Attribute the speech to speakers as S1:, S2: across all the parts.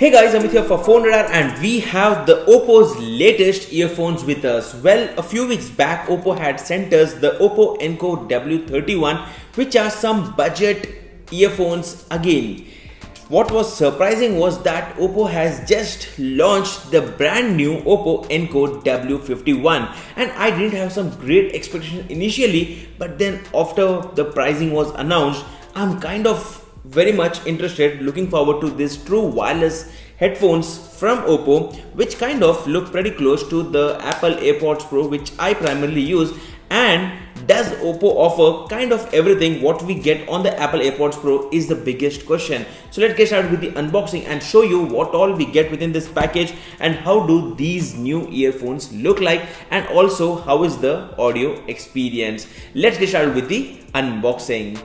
S1: Hey guys, Amit here for Phone Radar and we have the Oppo's latest earphones with us. Well, a few weeks back Oppo had sent us the Oppo Enco W31, which are some budget earphones again. What was surprising was that Oppo has just launched the brand new Oppo Enco W51, and I didn't have some great expectation initially, but then after the pricing was announced, I'm kind of very much interested, looking forward to this true wireless headphones from Oppo, which kind of look pretty close to the Apple AirPods Pro, which I primarily use. And does Oppo offer kind of everything what we get on the Apple AirPods Pro is the biggest question. So let's get started with the unboxing and show you what all we get within this package and how do these new earphones look like, and also how is the audio experience. Let's get started with the unboxing.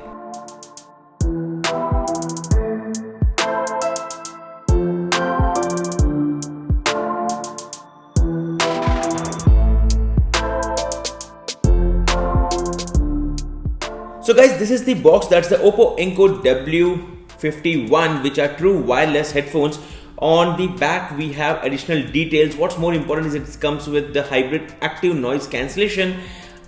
S1: So guys, this is the box. That's the Oppo Enco W51, which are true wireless headphones. On the back we have additional details. What's more important is it comes with the hybrid active noise cancellation,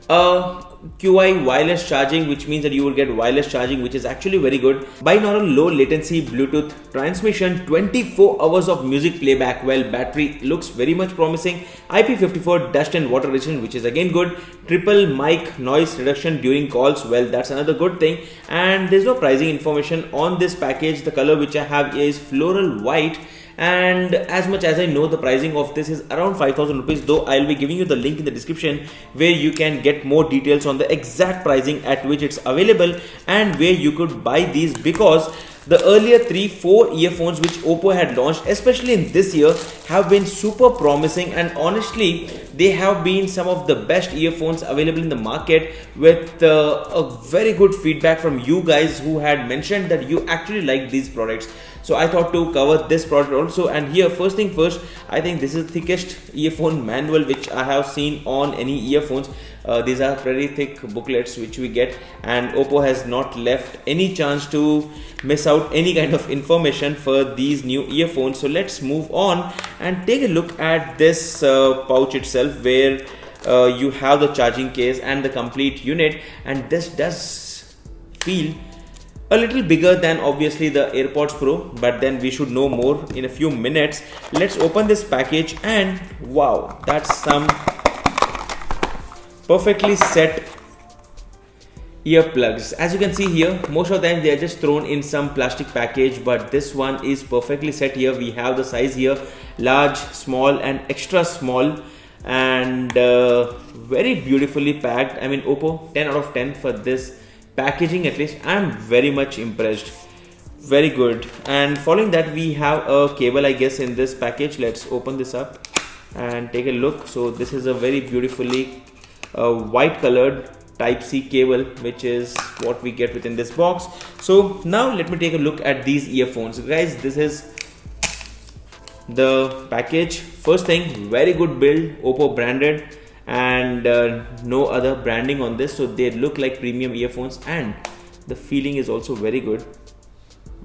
S1: QI wireless charging, which means that you will get wireless charging, which is actually very good. Binaural low latency Bluetooth transmission, 24 hours of music playback. Well, battery looks very much promising. IP54 dust and water resistant, which is again good. Triple mic noise reduction during calls. Well, that's another good thing. And there's no pricing information on this package. The color which I have is floral white, and as much as I know, the pricing of this is around 5,000 rupees, though I'll be giving you the link in the description where you can get more details on the exact pricing at which it's available and where you could buy these, because the earlier 3-4 earphones which Oppo had launched, especially in this year, have been super promising, and honestly they have been some of the best earphones available in the market, with a very good feedback from you guys who had mentioned that you actually like these products. So I thought to cover this product also. And here, first thing first, I think this is the thickest earphone manual which I have seen on any earphones. These are pretty thick booklets which we get, and Oppo has not left any chance to miss out any kind of information for these new earphones. So let's move on and take a look at this pouch itself, where you have the charging case and the complete unit, and this does feel a little bigger than obviously the AirPods Pro, but then we should know more in a few minutes. Let's open this package, and wow, that's some perfectly set earplugs. As you can see here, most of them they are just thrown in some plastic package, but this one is perfectly set. Here we have the size here: large, small and extra small, and very beautifully packed. I mean, Oppo 10 out of 10 for this packaging. At least I'm very much impressed. Very good. And following that we have a cable, I guess, in this package. Let's open this up and take a look. So this is a very beautifully white colored Type-C cable, which is what we get within this box. So now let me take a look at these earphones. Guys, this is the package. First thing, very good build, Oppo branded, and no other branding on this, so they look like premium earphones, and the feeling is also very good.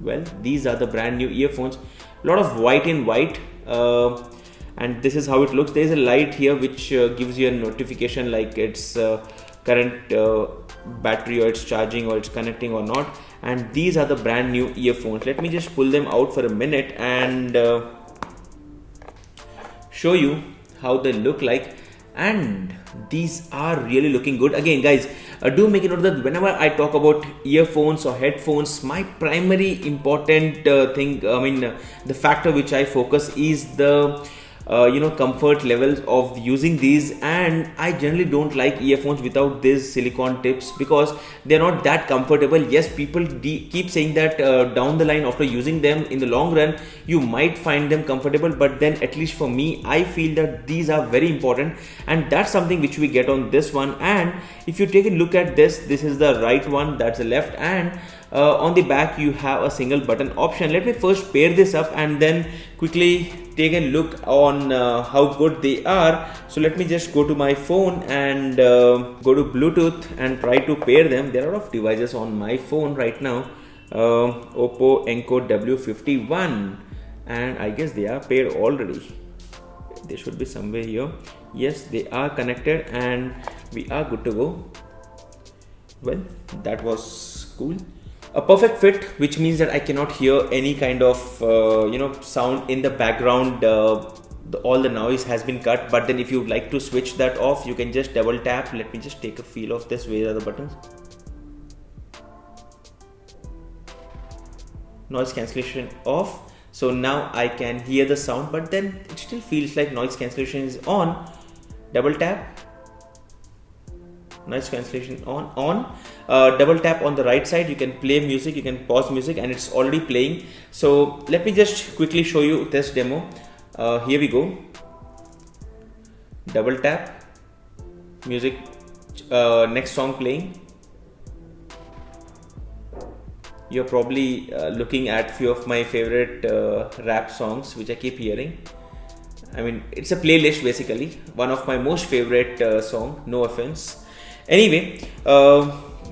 S1: Well, these are the brand new earphones. A lot of white in white, and this is how it looks. There is a light here which gives you a notification like it's current battery, or it's charging, or it's connecting or not. And these are the brand new earphones. Let me just pull them out for a minute and show you how they look like. And these are really looking good. Again guys, do make a note that whenever I talk about earphones or headphones, my primary important the factor which I focus is the comfort levels of using these. And I generally don't like earphones without these silicone tips, because they're not that comfortable. Yes, people keep saying that down the line, after using them in the long run, you might find them comfortable, but then at least for me, I feel that these are very important, and that's something which we get on this one. And if you take a look at this is the right one, that's the left, and on the back you have a single button option. Let me first pair this up and then quickly take a look on how good they are. So let me just go to my phone and go to Bluetooth and try to pair them. There are a lot of devices on my phone right now. Oppo Enco W51. and I guess they are paired already. They should be somewhere here. Yes, they are connected and we are good to go. Well, that was cool. A perfect fit, which means that I cannot hear any kind of sound in the background. All the noise has been cut, but then if you would like to switch that off, you can just double tap. Let me just take a feel of this. Where are the buttons? Noise cancellation off. So now I can hear the sound, but then it still feels like noise cancellation is on. Double tap. Noise cancellation on. Double tap on the right side, you can play music, you can pause music, and it's already playing. So let me just quickly show you this demo. Here we go. Double tap, music, next song playing. You're probably looking at few of my favorite rap songs which I keep hearing. I mean, it's a playlist basically. One of my most favorite song, no offense. Anyway,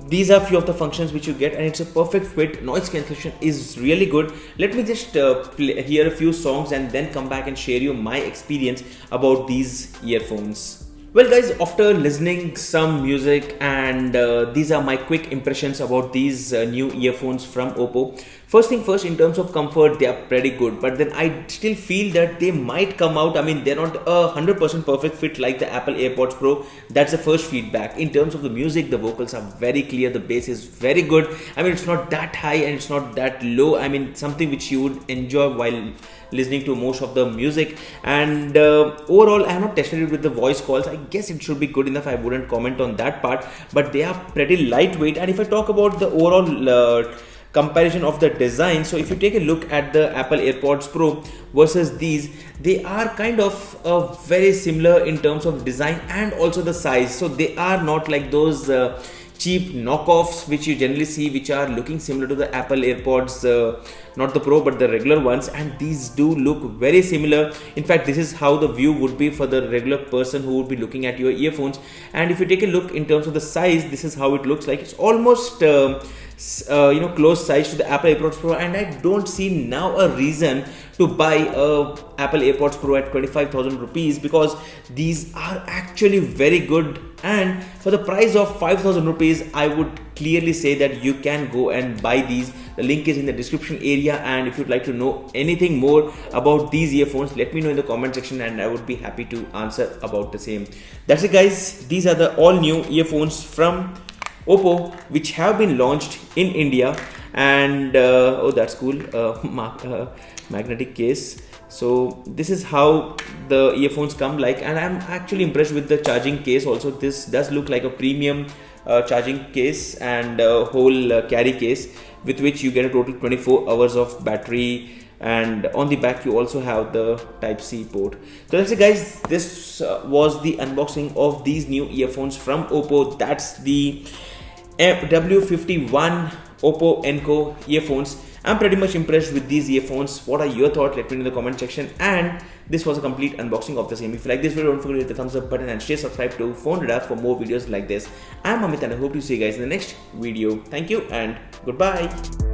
S1: these are few of the functions which you get, and it's a perfect fit. Noise cancellation is really good. Let me just hear a few songs and then come back and share you my experience about these earphones. Well guys, after listening some music, and these are my quick impressions about these new earphones from Oppo. First thing first, in terms of comfort, they are pretty good, but then I still feel that they might come out. I mean, they're not a 100% perfect fit like the Apple AirPods Pro. That's the first feedback. In terms of the music, the vocals are very clear, the bass is very good. I mean, it's not that high and it's not that low. I mean, something which you would enjoy while listening to most of the music. And overall, I have not tested it with the voice calls. I guess it should be good enough. I wouldn't comment on that part, but they are pretty lightweight. And if I talk about the overall comparison of the design, so if you take a look at the Apple AirPods Pro versus these, they are kind of very similar in terms of design and also the size. So they are not like those cheap knockoffs which you generally see, which are looking similar to the Apple AirPods, not the Pro but the regular ones, and these do look very similar. In fact, this is how the view would be for the regular person who would be looking at your earphones. And if you take a look in terms of the size, this is how it looks like. It's almost close size to the Apple AirPods Pro, and I don't see now a reason to buy a Apple AirPods Pro at 25,000 rupees, because these are actually very good. And for the price of 5,000 rupees, I would clearly say that you can go and buy these. The link is in the description area, and if you'd like to know anything more about these earphones, let me know in the comment section and I would be happy to answer about the same. That's it guys, these are the all new earphones from Oppo which have been launched in India. And oh, that's cool, magnetic case. So this is how the earphones come like, and I'm actually impressed with the charging case also. This does look like a premium charging case and whole carry case, with which you get a total 24 hours of battery. And on the back you also have the Type-C port. So that's it guys, this was the unboxing of these new earphones from Oppo. That's the W51 Oppo Enco earphones. I'm pretty much impressed with these earphones. What are your thoughts? Let me know in the comment section. And this was a complete unboxing of the same. If you like this video, don't forget to hit the thumbs up button and stay subscribed to Phone Radar for more videos like this. I'm Amit and I hope to see you guys in the next video. Thank you and goodbye.